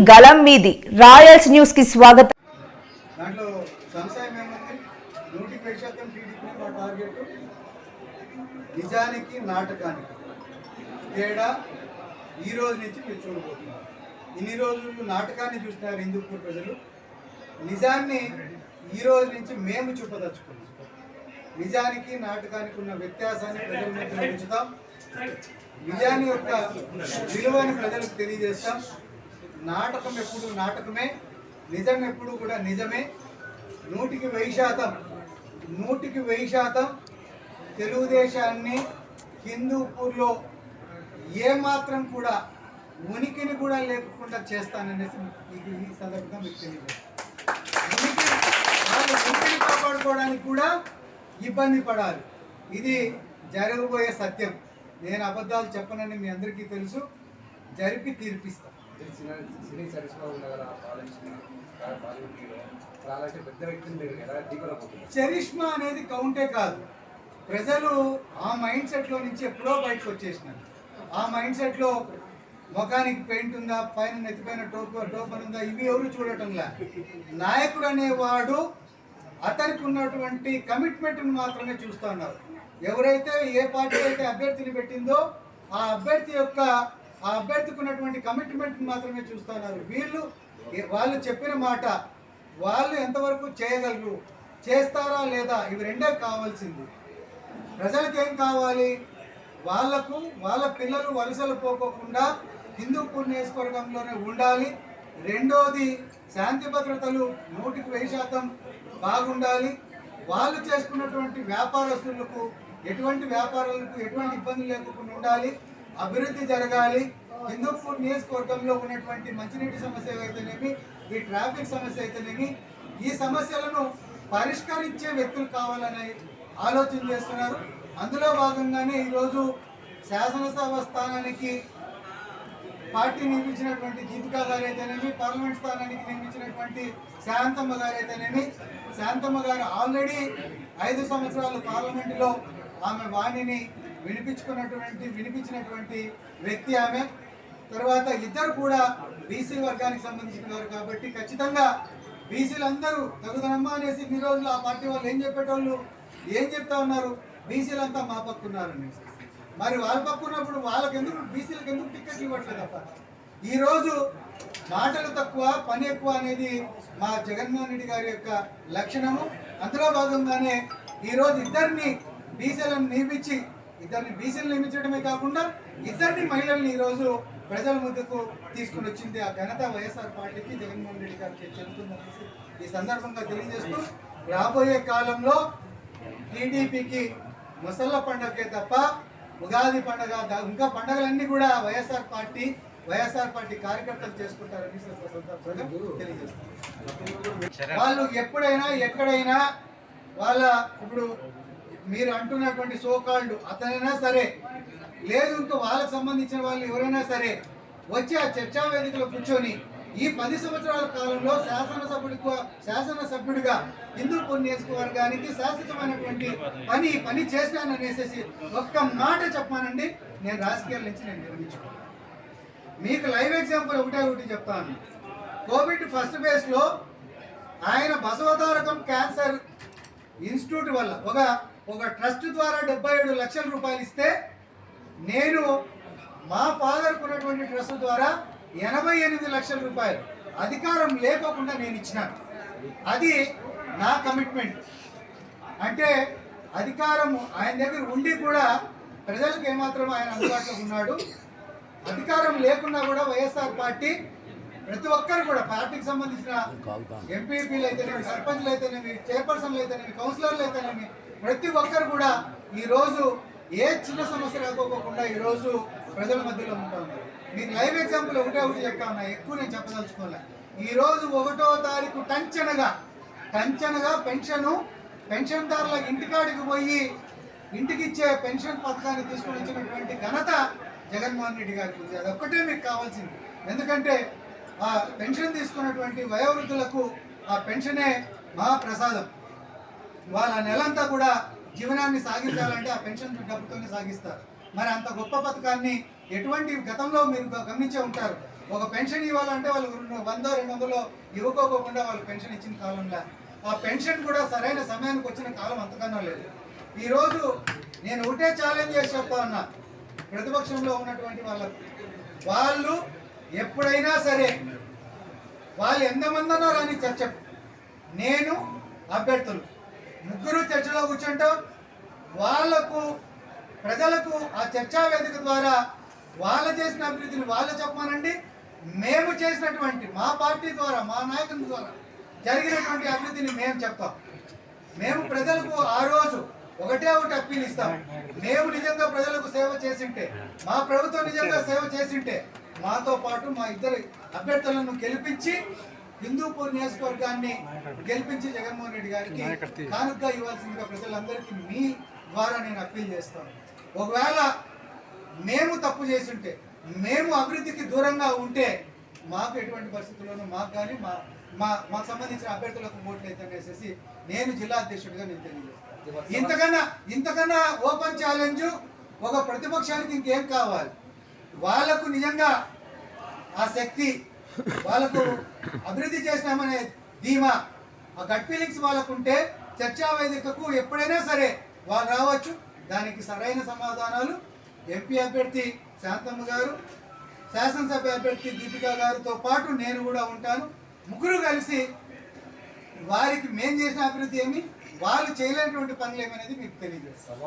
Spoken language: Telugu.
గలం మీది. రాయల్స్ న్యూస్ కి స్వాగతం. దాంట్లో సంశయం ఏముంది? 100% టీడీపీ మా టార్గెట్. నిజానికి నాటకానికి తేడా ఈ రోజు నుంచి మీరు చూడబోతున్నారు. ఇన్ని రోజులు నాటకాన్ని చూస్తున్నారు హిందూపూర్ ప్రజలు. నిజాన్ని ఈ రోజు నుంచి మేము చూపదలుచుకున్నాం. నిజానికి నాటకానికి ఉన్న వ్యత్యాసాన్ని ప్రజల మధ్య ఉంచుతాం. నిజాన్ని యొక్క విలువని ప్రజలకు తెలియజేస్తాం. నాటకం ఎప్పుడు నాటకమే, నిజం ఎప్పుడు కూడా నిజమే. 100% తెలుగుదేశాన్ని హిందూపూర్లో ఏమాత్రం కూడా ఉనికిని కూడా లేకుండా చేస్తాననేసి ఈ సందర్భంగా మీకు తెలియజేస్తాను. వాళ్ళు ఉనికిని కాపాడుకోవడానికి కూడా ఇబ్బంది పడాలి. ఇది జరగబోయే సత్యం. నేను అబద్ధాలు చెప్పనని మీ అందరికీ తెలుసు. జరిపి తీర్పిస్తాను. చరిష్మా అనేది కౌంటే కాదు. ప్రజలు ఆ మైండ్ సెట్లో నుంచి ఎప్పుడో బయటకు వచ్చేసినారు. ఆ మైండ్ సెట్లో ముఖానికి పెయింట్ ఉందా, పైన నెత్తిపైన టోపన్ ఉందా, ఇవి ఎవరు చూడటంలా. నాయకుడు అనేవాడు అతనికి ఉన్నటువంటి కమిట్మెంట్ని మాత్రమే చూస్తూ ఉన్నారు. ఎవరైతే ఏ పార్టీ అయితే అభ్యర్థిని పెట్టిందో ఆ అభ్యర్థికి ఉన్నటువంటి కమిట్మెంట్ని మాత్రమే చూస్తున్నారు. వాళ్ళు చెప్పిన మాట వాళ్ళు ఎంతవరకు చేయగలరు, చేస్తారా లేదా, ఇవి రెండే కావాల్సింది. ప్రజలకు ఏం కావాలి? వాళ్ళ పిల్లలు వలసలు పోకోకుండా హిందూపూర్ నియోజకవర్గంలోనే ఉండాలి. రెండోది, శాంతి భద్రతలు 100% బాగుండాలి. వాళ్ళు చేసుకున్నటువంటి వ్యాపారస్తులకు ఎటువంటి ఇబ్బంది లేకుండా ఉండాలి. అభివృద్ధి జరగాలి. హిందూపూర్ నియోజకవర్గంలో ఉన్నటువంటి మంచినీటి సమస్య అయితేనేమి, ఈ ట్రాఫిక్ సమస్య అయితేనేమి, ఈ సమస్యలను పరిష్కరించే వ్యక్తులు కావాలని ఆలోచన చేస్తున్నారు. అందులో భాగంగానే ఈరోజు శాసనసభ స్థానానికి పార్టీ నియమించినటువంటి దీపికా గారు అయితేనేమి, పార్లమెంట్ స్థానానికి నియమించినటువంటి శాంతమ్మ గారు అయితేనేమి, శాంతమ్మ గారు ఆల్రెడీ 5 సంవత్సరాలు పార్లమెంటులో ఆమె వాణిని వినిపించినటువంటి వ్యక్తి ఆమె. తర్వాత ఇద్దరు కూడా బీసీ వర్గానికి సంబంధించిన వారు కాబట్టి ఖచ్చితంగా బీసీలందరూ తగుదనమ్మా అనేసి ఇన్ని రోజులు ఆ పార్టీ వాళ్ళు ఏం చెప్తా ఉన్నారు? బీసీలంతా మా పక్కున్నారని. మరి వాళ్ళ పక్కున్నప్పుడు బీసీలకు ఎందుకు టికెట్లు ఇవ్వట్లేదు తప్ప? ఈరోజు మాటలు తక్కువ పని ఎక్కువ అనేది మా జగన్మోహన్ రెడ్డి గారి యొక్క లక్షణము. అందులో భాగంగానే ఈరోజు ఇద్దరిని బీసీలు నియమించడమే కాకుండా ఇద్దరిని మహిళల్ని ఈరోజు ప్రజల ముందుకు తీసుకుని వచ్చింది. ఆ ఘనత వైఎస్ఆర్ పార్టీకి, జగన్మోహన్ రెడ్డి గారికి చెందుతుందనేసి ఈ సందర్భంగా తెలియజేస్తూ, రాబోయే కాలంలో టీడీపీకి ముసళ్ళ పండుగకే తప్ప ఉగాది పండుగ ఇంకా పండుగలన్నీ కూడా వైఎస్ఆర్ పార్టీ కార్యకర్తలు చేసుకుంటారని సందర్భంగా తెలియజేస్తారు. వాళ్ళు ఎప్పుడైనా ఎక్కడైనా ఇప్పుడు మీరు అంటున్నటువంటి సోకాల్డ్ అతనైనా సరే, లేదు ఇంకా వాళ్ళకు సంబంధించిన వాళ్ళు ఎవరైనా సరే వచ్చి ఆ చర్చా వేదికలో కూర్చొని ఈ 10 సంవత్సరాల కాలంలో శాసనసభ్యుడిగా హిందూపూర్ నియోజకవర్గానికి శాశ్వతమైనటువంటి పని చేసినాననేసి ఒక్క మాట చెప్పానండి. నేను రాజకీయాల నుంచి నిర్మించుకున్నాను. మీకు లైవ్ ఎగ్జాంపుల్ ఒకటి చెప్తాను. కోవిడ్ ఫస్ట్ ఫేజ్లో ఆయన బసవతారకం క్యాన్సర్ ఇన్స్టిట్యూట్ వల్ల ఒక ట్రస్ట్ ద్వారా 77 లక్షల రూపాయలు ఇస్తే, నేను మా ఫాదర్కు ఉన్నటువంటి ట్రస్ట్ ద్వారా 88 లక్షల రూపాయలు అధికారం లేకోకుండా నేను ఇచ్చినాను. అది నా కమిట్మెంట్. అంటే అధికారం ఆయన దగ్గర ఉండి కూడా ప్రజలకు ఏమాత్రం ఆయన అందుబాటులో ఉన్నాడు. అధికారం లేకున్నా కూడా వైఎస్ఆర్ పార్టీ ప్రతి ఒక్కరు కూడా పార్టీకి సంబంధించిన ఎంపీపీలు అయితేనేమి, సర్పంచ్లు అయితేనేమి, చైర్పర్సన్లు అయితేనేమి, కౌన్సిలర్లు అయితేనేమి, ప్రతి ఒక్కరు కూడా ఈరోజు ఏ చిన్న సమస్య రాకోకుండా ఈరోజు ప్రజల మధ్యలో ఉంటా ఉన్నారు. మీకు లైవ్ ఎగ్జాంపుల్ ఒకటి చెప్తా ఉన్నా, ఎక్కువ నేను చెప్పదలుచుకోలే. ఈరోజు 1వ తారీఖు టంచనగా పెన్షన్దారుల ఇంటికాడికి పోయి ఇంటికి ఇచ్చే పెన్షన్ పథకాన్ని తీసుకుని వచ్చినటువంటి ఘనత జగన్మోహన్ రెడ్డి గారికి ఉంది. అదొక్కటే మీకు కావాల్సింది. ఎందుకంటే ఆ పెన్షన్ తీసుకున్నటువంటి వయోవృద్ధులకు ఆ పెన్షనే మహాప్రసాదం. వాళ్ళ నెలంతా కూడా జీవనాన్ని సాగించాలంటే ఆ పెన్షన్ డబ్బుతోనే సాగిస్తారు. మరి అంత గొప్ప పథకాన్ని ఎటువంటి గతంలో మీరు గమనించే ఉంటారు. ఒక పెన్షన్ ఇవ్వాలంటే వాళ్ళు 100-200 ఇవ్వకోకుండా వాళ్ళు పెన్షన్ ఇచ్చిన కాలంలో ఆ పెన్షన్ కూడా సరైన సమయానికి వచ్చిన కాలం అంతకన్నా లేదు. ఈరోజు నేను ఒకటే ఛాలెంజ్ చేసి చెప్తా ఉన్నా ప్రతిపక్షంలో ఉన్నటువంటి వాళ్ళు ఎప్పుడైనా సరే వాళ్ళు ఎంతమంది అన్నా రాని చర్చ, నేను అభ్యర్థులు ముగ్గురు చర్చలో కూర్చుంటాం. వాళ్లకు ప్రజలకు ఆ చర్చా వేదిక ద్వారా వాళ్ళు చేసిన అభివృద్ధిని వాళ్ళు చెప్పమనండి. మేము చేసినటువంటి మా పార్టీ ద్వారా మా నాయకుల ద్వారా జరిగినటువంటి అభివృద్ధిని మేము చెప్తాం. మేము ప్రజలకు ఆ రోజు ఒకటే ఒకటి అప్పీల్ ఇస్తాం. మేము నిజంగా ప్రజలకు సేవ చేసింటే, మా ప్రభుత్వం నిజంగా సేవ చేసింటే మాతో పాటు మా ఇద్దరు అభ్యర్థులను గెలిపించి హిందూపూర్ నియోజకవర్గాన్ని గెలిపించి జగన్మోహన్ రెడ్డి గారికి కానుకగా ఇవ్వాల్సిందిగా ప్రజలందరికీ మీ ద్వారా నేను అప్పీల్ చేస్తాను. ఒకవేళ మేము తప్పు చేస్తుంటే, మేము అభివృద్ధికి దూరంగా ఉంటే మాకు ఎటువంటి పరిస్థితుల్లోనూ మాకు కానీ మాకు సంబంధించిన అభ్యర్థులకు ఓట్లు అవుతానేసి నేను జిల్లా అధ్యక్షుడిగా నేను తెలియజేస్తాను. ఇంతకన్నా ఓపెన్ ఛాలెంజ్ ఒక ప్రతిపక్షానికి ఇంకేం కావాలి? వాళ్ళకు నిజంగా ఆ శక్తి, వాళ్ళకు అభివృద్ధి చేసినామనే ధీమా, ఆ గట్ ఫీలింగ్స్ వాళ్ళకుంటే చర్చా వేదికకు ఎప్పుడైనా సరే వాళ్ళు రావచ్చు. దానికి సరైన సమాధానాలు ఎంపీ అభ్యర్థి శాంతమ్మ గారు, శాసనసభ అభ్యర్థి దీపికా గారితో పాటు నేను కూడా ఉంటాను. ముగ్గురు కలిసి వారికి మేం చేసిన అభివృద్ధి ఏమి, వాళ్ళు చేయలేనటువంటి పనులు ఏమనేది మీకు తెలియజేస్తాం.